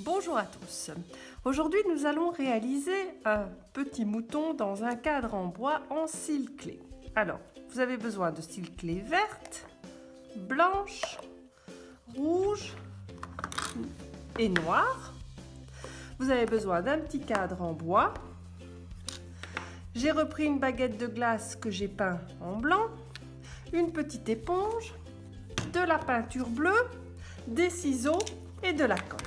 Bonjour à tous. Aujourd'hui, nous allons réaliser un petit mouton dans un cadre en bois en cils clés. Alors, vous avez besoin de cils clés vertes, blanches, rouges et noires. Vous avez besoin d'un petit cadre en bois. J'ai repris une baguette de glace que j'ai peint en blanc, une petite éponge, de la peinture bleue, des ciseaux et de la colle.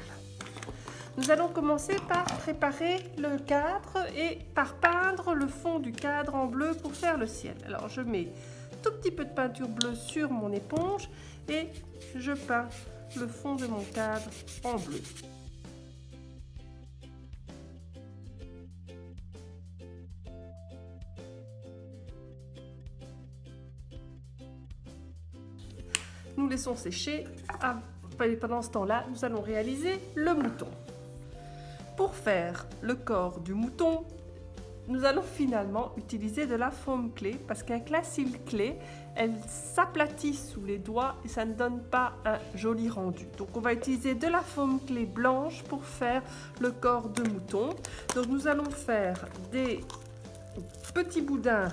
Nous allons commencer par préparer le cadre et par peindre le fond du cadre en bleu pour faire le ciel. Alors je mets tout petit peu de peinture bleue sur mon éponge et je peins le fond de mon cadre en bleu. Nous laissons sécher. Pendant ce temps-là, nous allons réaliser le mouton. Pour faire le corps du mouton, nous allons finalement utiliser de la foam clé parce qu'avec la cils clé, elle s'aplatit sous les doigts et ça ne donne pas un joli rendu. Donc on va utiliser de la foam clé blanche pour faire le corps de mouton. Donc nous allons faire des petits boudins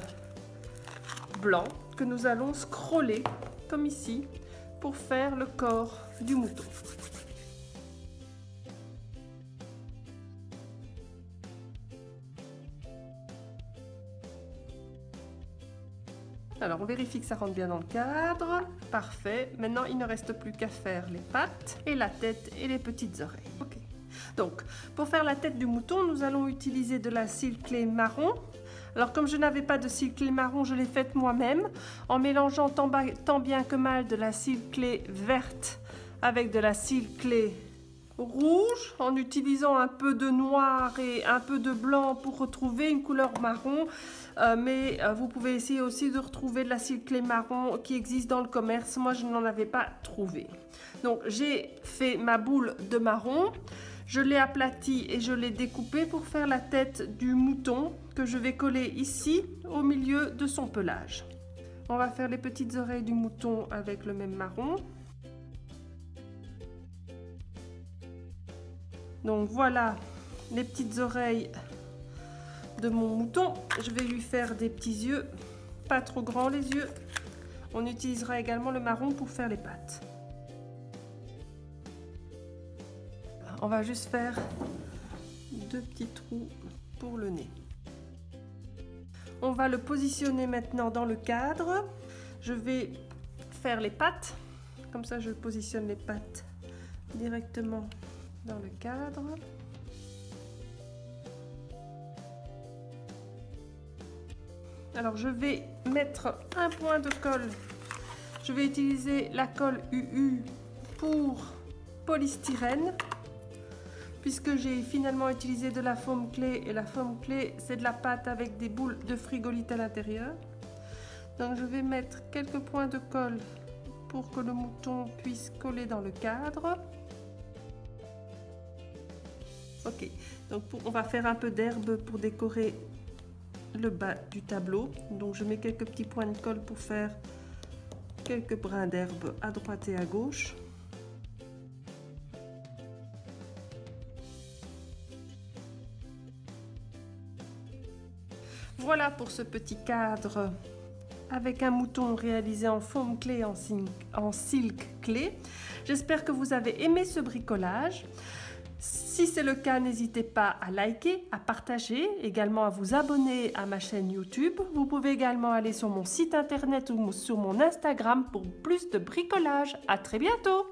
blancs que nous allons scroller comme ici pour faire le corps du mouton. Alors on vérifie que ça rentre bien dans le cadre. Parfait. Maintenant il ne reste plus qu'à faire les pattes et la tête et les petites oreilles. Ok. Donc pour faire la tête du mouton, nous allons utiliser de la cils clé marron. Alors comme je n'avais pas de cils clé marron, je l'ai faite moi-même en mélangeant tant bien que mal de la cils clé verte avec de la cils clé rouge, en utilisant un peu de noir et un peu de blanc pour retrouver une couleur marron. Mais vous pouvez essayer aussi de retrouver de la cils clé marron qui existe dans le commerce. Moi, je n'en avais pas trouvé. Donc j'ai fait ma boule de marron. Je l'ai aplatie et je l'ai découpée pour faire la tête du mouton que je vais coller ici au milieu de son pelage. On va faire les petites oreilles du mouton avec le même marron. Donc voilà les petites oreilles de mon mouton. Je vais lui faire des petits yeux, pas trop grands les yeux. On utilisera également le marron pour faire les pattes. On va juste faire deux petits trous pour le nez. On va le positionner maintenant dans le cadre. Je vais faire les pattes. Comme ça, je positionne les pattes directement dans le cadre. Alors, je vais mettre un point de colle. Je vais utiliser la colle UU pour polystyrène, puisque j'ai finalement utilisé de la foam clé, et la foam clé c'est de la pâte avec des boules de frigolite à l'intérieur. Donc je vais mettre quelques points de colle pour que le mouton puisse coller dans le cadre. Ok, donc on va faire un peu d'herbe pour décorer le bas du tableau. Donc je mets quelques petits points de colle pour faire quelques brins d'herbe à droite et à gauche. Voilà pour ce petit cadre avec un mouton réalisé en foam clé en silk clé. J'espère que vous avez aimé ce bricolage. Si c'est le cas, n'hésitez pas à liker, à partager, également à vous abonner à ma chaîne YouTube. Vous pouvez également aller sur mon site internet ou sur mon Instagram pour plus de bricolage. À très bientôt!